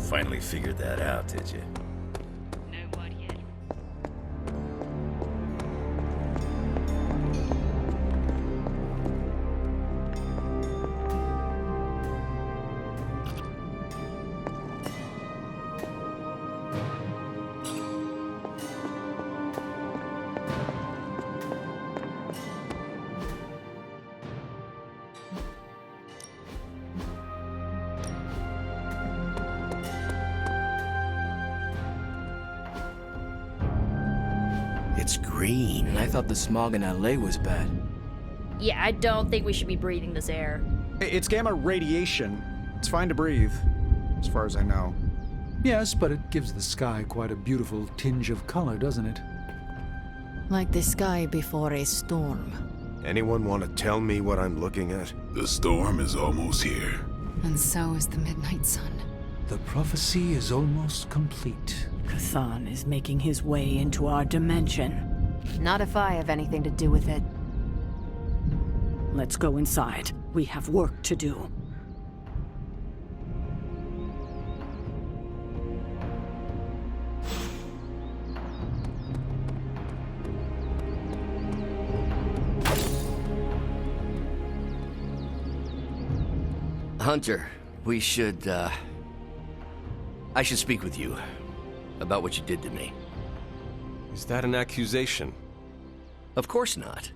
Finally figured that out, did you? No, what yet? It's green. And I thought the smog in LA was bad. Yeah, I don't think we should be breathing this air. It's gamma radiation. It's fine to breathe, as far as I know. Yes, but it gives the sky quite a beautiful tinge of color, doesn't it? Like the sky before a storm. Anyone want to tell me what I'm looking at? The storm is almost here. And so is the midnight sun. The prophecy is almost complete. Kathan is making his way into our dimension. Not if I have anything to do with it. Let's go inside. We have work to do. Hunter, we should, I should speak with you about what you did to me. Is that an accusation? Of course not.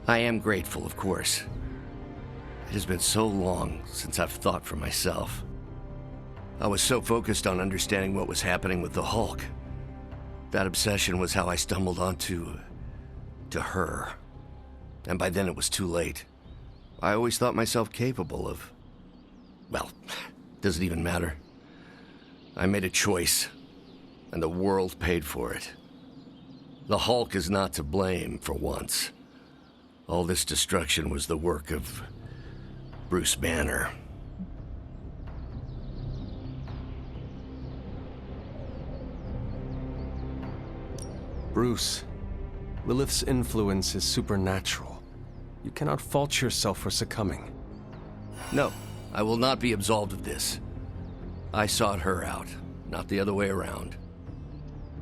I am grateful, of course. It has been so long since I've thought for myself. I was so focused on understanding what was happening with the Hulk. That obsession was how I stumbled onto her. And by then it was too late. I always thought myself capable of... well, doesn't even matter. I made a choice, and the world paid for it. The Hulk is not to blame for once. All this destruction was the work of Bruce Banner. Bruce, Lilith's influence is supernatural. You cannot fault yourself for succumbing. No, I will not be absolved of this. I sought her out, not the other way around.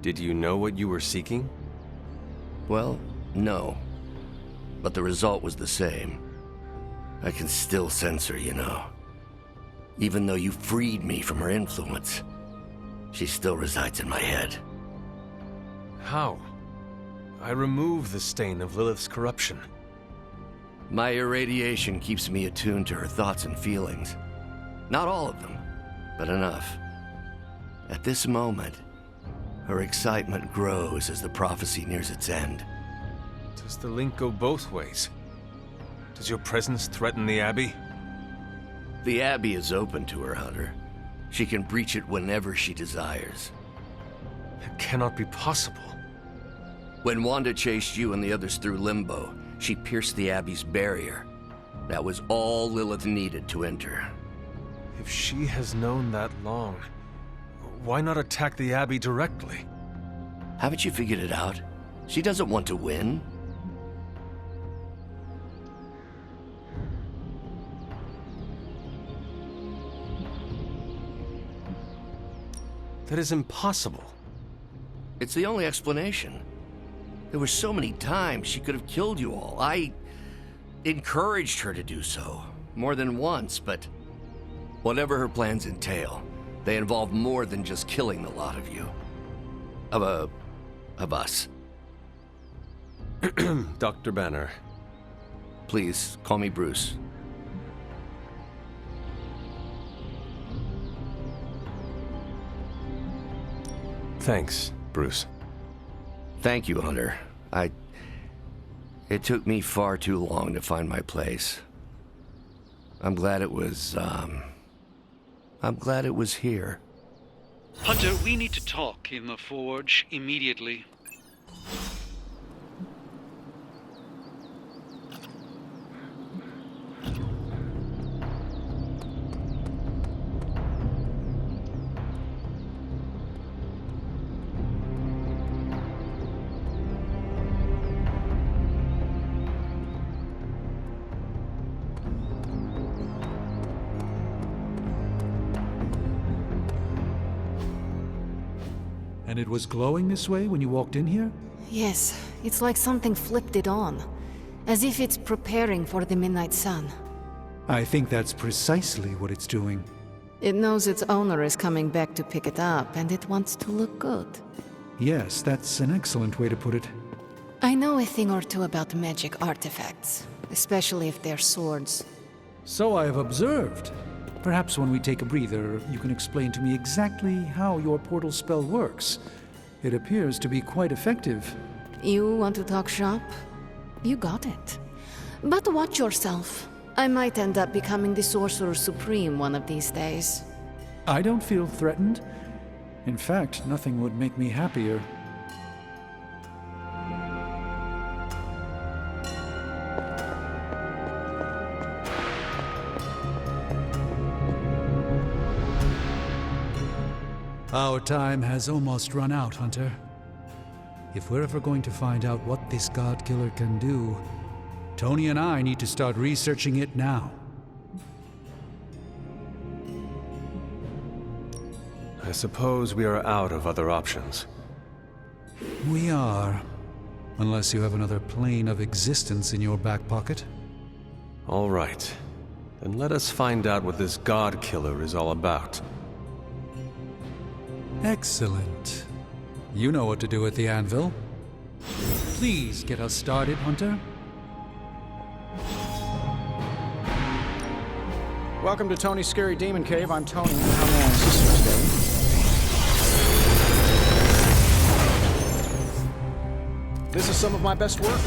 Did you know what you were seeking? Well, no. But the result was the same. I can still sense her, you know. Even though you freed me from her influence, she still resides in my head. How? I remove the stain of Lilith's corruption. My irradiation keeps me attuned to her thoughts and feelings. Not all of them, but enough. At this moment, her excitement grows as the prophecy nears its end. Does the link go both ways? Does your presence threaten the Abbey? The Abbey is open to her, Hunter. She can breach it whenever she desires. It cannot be possible. When Wanda chased you and the others through Limbo, she pierced the Abbey's barrier. That was all Lilith needed to enter. If she has known that long, why not attack the Abbey directly? Haven't you figured it out? She doesn't want to win. That is impossible. It's the only explanation. There were so many times she could have killed you all. I encouraged her to do so, more than once, but whatever her plans entail, they involve more than just killing the lot of you. Of us. Dr. Banner. Please, call me Bruce. Thanks, Bruce. Thank you, Hunter. It took me far too long to find my place. I'm glad it was here. Hunter, we need to talk in the Forge immediately. And it was glowing this way when you walked in here? Yes, it's like something flipped it on. As if it's preparing for the midnight sun. I think that's precisely what it's doing. It knows its owner is coming back to pick it up, and it wants to look good. Yes, that's an excellent way to put it. I know a thing or two about magic artifacts, especially if they're swords. So I have observed. Perhaps when we take a breather, you can explain to me exactly how your portal spell works. It appears to be quite effective. You want to talk shop? You got it. But watch yourself. I might end up becoming the Sorcerer Supreme one of these days. I don't feel threatened. In fact, nothing would make me happier. Our time has almost run out, Hunter. If we're ever going to find out what this God Killer can do, Tony and I need to start researching it now. I suppose we are out of other options. We are. Unless you have another plane of existence in your back pocket. All right. Then let us find out what this God Killer is all about. Excellent. You know what to do with the anvil. Please get us started, Hunter. Welcome to Tony's Scary Demon Cave. I'm Tony. How may I assist you today? This is some of my best work.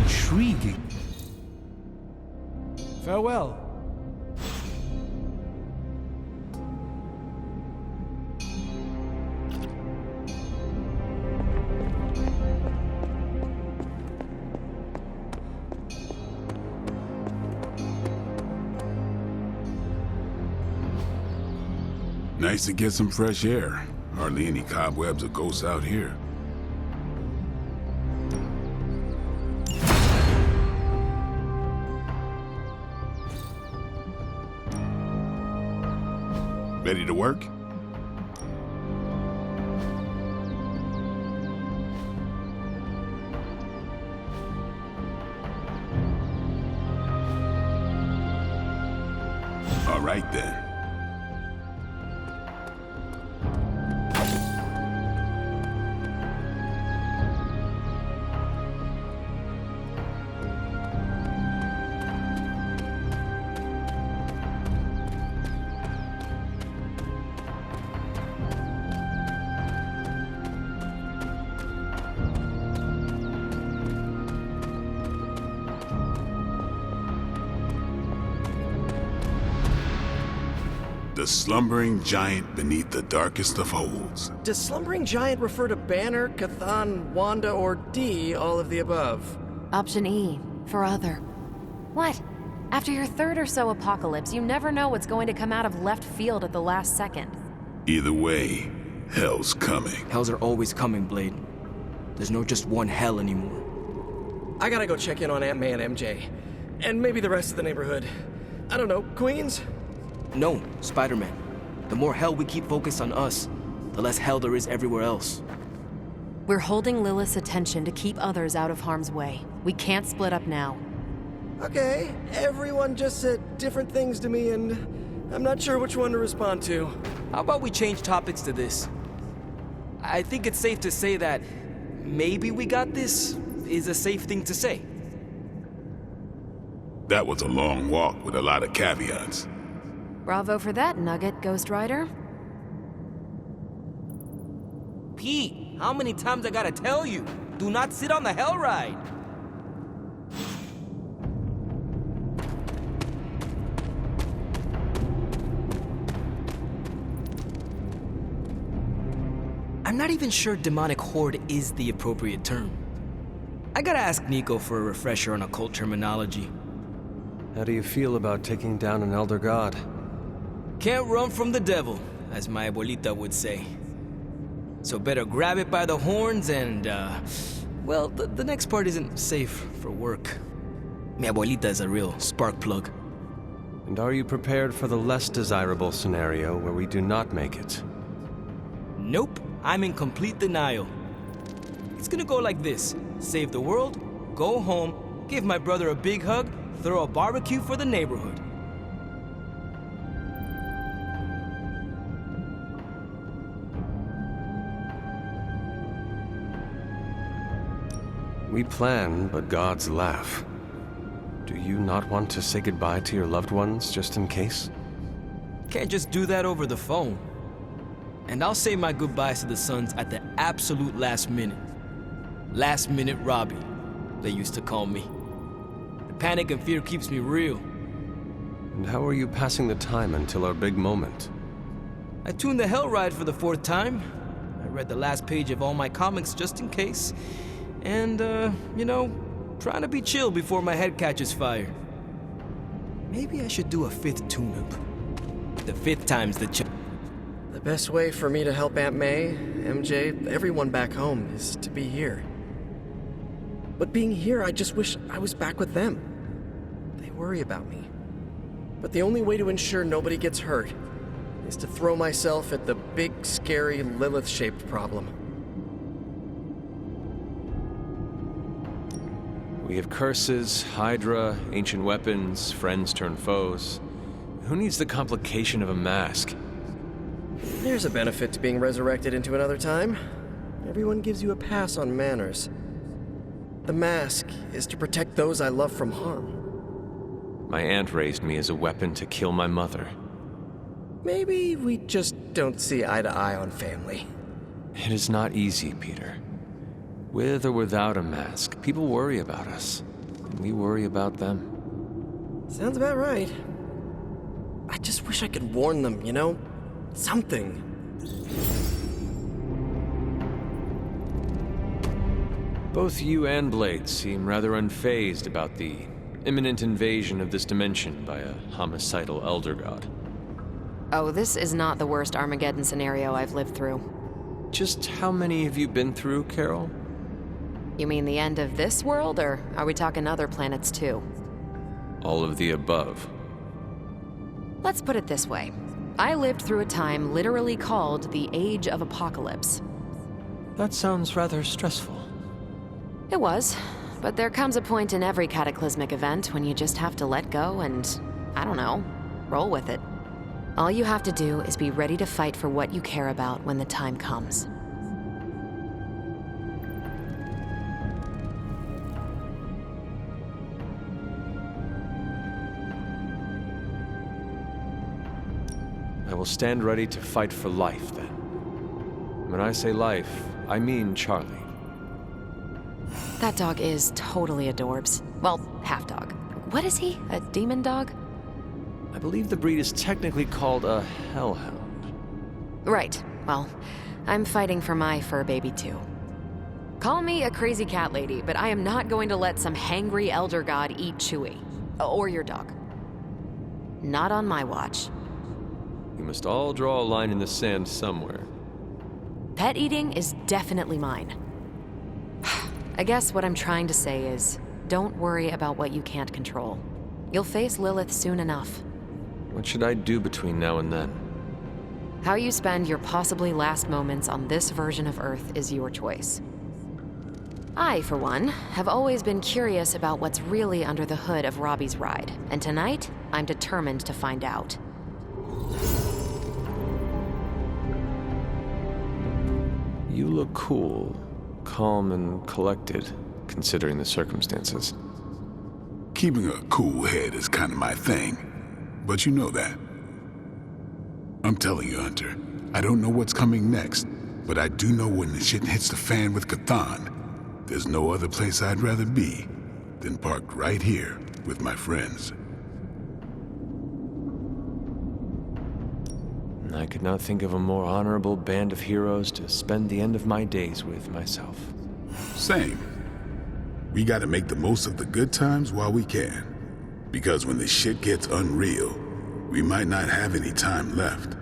Intriguing. Farewell. Nice to get some fresh air. Hardly any cobwebs or ghosts out here. Ready to work? All right then. The slumbering giant beneath the darkest of holds. Does slumbering giant refer to Banner, Cathan, Wanda, or D, all of the above? Option E, for other. What? After your third or so apocalypse, you never know what's going to come out of left field at the last second. Either way, hell's coming. Hells are always coming, Blade. There's no just one hell anymore. I gotta go check in on Aunt May and MJ. And maybe the rest of the neighborhood. I don't know, Queens? No, Spider-Man. The more hell we keep focused on us, the less hell there is everywhere else. We're holding Lilith's attention to keep others out of harm's way. We can't split up now. Okay, everyone just said different things to me, and I'm not sure which one to respond to. How about we change topics to this? I think it's safe to say that maybe we got this is a safe thing to say. That was a long walk with a lot of caveats. Bravo for that nugget, Ghost Rider. Pete, how many times I gotta tell you? Do not sit on the hell ride. I'm not even sure demonic horde is the appropriate term. I gotta ask Nico for a refresher on occult terminology. How do you feel about taking down an elder god? Can't run from the devil. as my abuelita would say. So better grab it by the horns and, well, the next part isn't safe for work. Mi abuelita is a real spark plug. And are you prepared for the less desirable scenario where we do not make it? Nope, I'm in complete denial. It's gonna go like this. Save the world, go home, give my brother a big hug, throw a barbecue for the neighborhood. We plan, but gods laugh. Do you not want to say goodbye to your loved ones, just in case? Can't just do that over the phone. And I'll say my goodbyes to the sons at the absolute last minute. Last minute Robbie, they used to call me. The panic and fear keeps me real. And how are you passing the time until our big moment? I tuned the Hell Ride for the 4th time. I read the last page of all my comics just in case. And, you know, trying to be chill before my head catches fire. Maybe I should do a 5th tune-up. The 5th time's the charm. The best way for me to help Aunt May, MJ, everyone back home is to be here. But being here, I just wish I was back with them. They worry about me. But the only way to ensure nobody gets hurt is to throw myself at the big, scary, Lilith-shaped problem. We have curses, Hydra, ancient weapons, friends turn foes. Who needs the complication of a mask? There's a benefit to being resurrected into another time. Everyone gives you a pass on manners. The mask is to protect those I love from harm. My aunt raised me as a weapon to kill my mother. Maybe we just don't see eye to eye on family. It is not easy, Peter. With or without a mask, people worry about us. And we worry about them. Sounds about right. I just wish I could warn them, you know? Something. Both you and Blade seem rather unfazed about the imminent invasion of this dimension by a homicidal elder god. Oh, this is not the worst Armageddon scenario I've lived through. Just how many have you been through, Carol? You mean the end of this world, or are we talking other planets too? All of the above. Let's put it this way. I lived through a time literally called the Age of Apocalypse. That sounds rather stressful. It was, but there comes a point in every cataclysmic event when you just have to let go and, I don't know, roll with it. All you have to do is be ready to fight for what you care about when the time comes. I will stand ready to fight for life, then. When I say life, I mean Charlie. That dog is totally adorbs. Well, half dog. What is he? A demon dog? I believe the breed is technically called a hellhound. Right. Well, I'm fighting for my fur baby too. Call me a crazy cat lady, but I am not going to let some hangry elder god eat Chewie. Or your dog. Not on my watch. We must all draw a line in the sand somewhere. Pet eating is definitely mine. I guess what I'm trying to say is, don't worry about what you can't control. You'll face Lilith soon enough. What should I do between now and then? How you spend your possibly last moments on this version of Earth is your choice. I, for one, have always been curious about what's really under the hood of Robbie's ride, and tonight, I'm determined to find out. You look cool, calm and collected, considering the circumstances. Keeping a cool head is kind of my thing, but you know that. I'm telling you, Hunter, I don't know what's coming next, but I do know when the shit hits the fan with Cathan, there's no other place I'd rather be than parked right here with my friends. I could not think of a more honorable band of heroes to spend the end of my days with myself. Same. We gotta make the most of the good times while we can. Because when the shit gets unreal, we might not have any time left.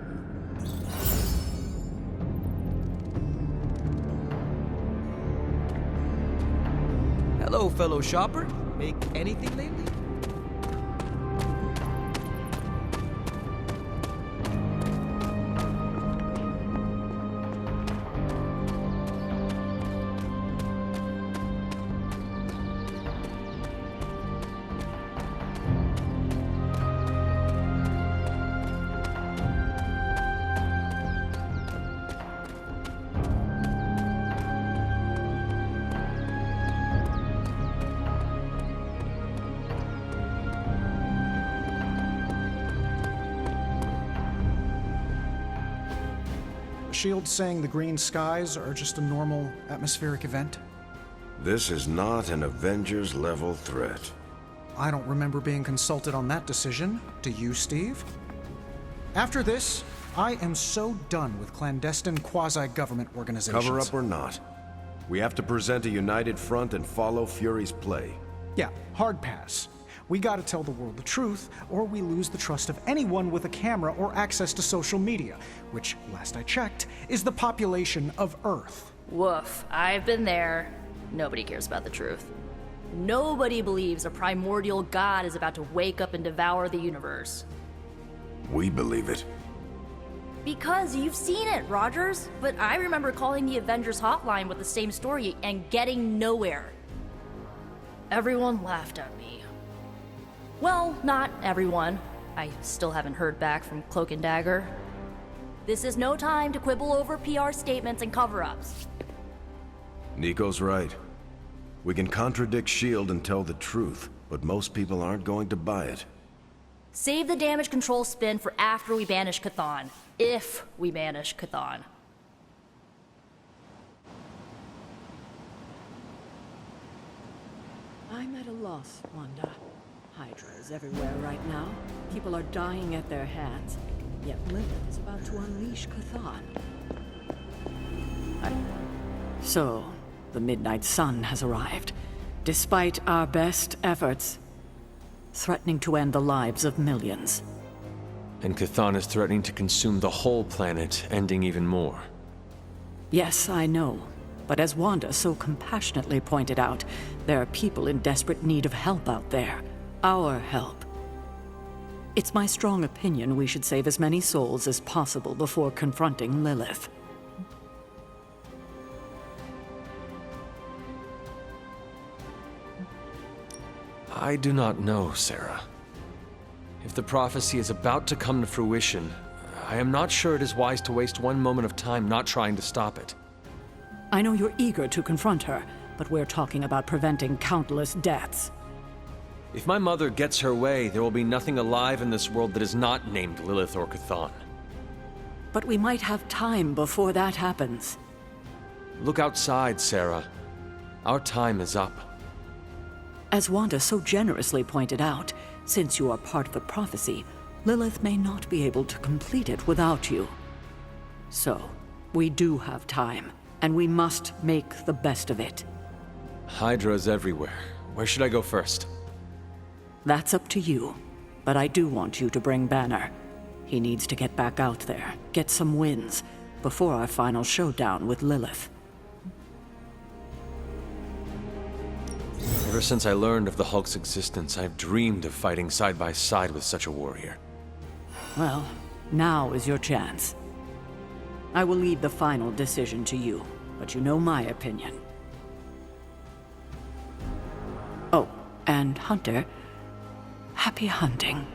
fellow shopper? Make anything lately? Shield saying the green skies are just a normal atmospheric event? This is not an Avengers-level threat. I don't remember being consulted on that decision. Do you, Steve? After this, I am so done with clandestine quasi-government organizations. Cover up or not, we have to present a united front and follow Fury's play. Yeah, hard pass. We gotta tell the world the truth, or we lose the trust of anyone with a camera or access to social media, which, last I checked, is the population of Earth. Woof, I've been there. Nobody cares about the truth. Nobody believes a primordial god is about to wake up and devour the universe. We believe it. Because you've seen it, Rogers. But I remember calling the Avengers hotline with the same story and getting nowhere. Everyone laughed at me. Well, not everyone. I still haven't heard back from Cloak and Dagger. This is no time to quibble over PR statements and cover-ups. Nico's right. We can contradict S.H.I.E.L.D. and tell the truth, but most people aren't going to buy it. Save the damage control spin for after we banish Chthon. If we banish Chthon. I'm at a loss, Wanda. Hydra is everywhere right now. People are dying at their hands. Yet Lilith is about to unleash Chthon. So, the Midnight Sun has arrived, despite our best efforts, threatening to end the lives of millions. And Chthon is threatening to consume the whole planet, ending even more. Yes, I know. But as Wanda so compassionately pointed out, there are people in desperate need of help out there. Our help. It's my strong opinion we should save as many souls as possible before confronting Lilith. I do not know, Sarah. If the prophecy is about to come to fruition, I am not sure it is wise to waste one moment of time not trying to stop it. I know you're eager to confront her, but we're talking about preventing countless deaths. If my mother gets her way, there will be nothing alive in this world that is not named Lilith or Chthon. But we might have time before that happens. Look outside, Sarah. Our time is up. As Wanda so generously pointed out, since you are part of the prophecy, Lilith may not be able to complete it without you. So, we do have time, and we must make the best of it. Hydra is everywhere. Where should I go first? That's up to you, but I do want you to bring Banner. He needs to get back out there, get some wins, before our final showdown with Lilith. Ever since I learned of the Hulk's existence, I've dreamed of fighting side by side with such a warrior. Well, now is your chance. I will leave the final decision to you, but you know my opinion. Oh, and Hunter, happy hunting.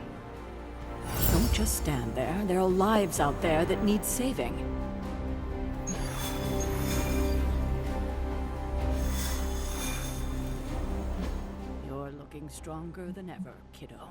Don't just stand there. There are lives out there that need saving. You're looking stronger than ever, kiddo.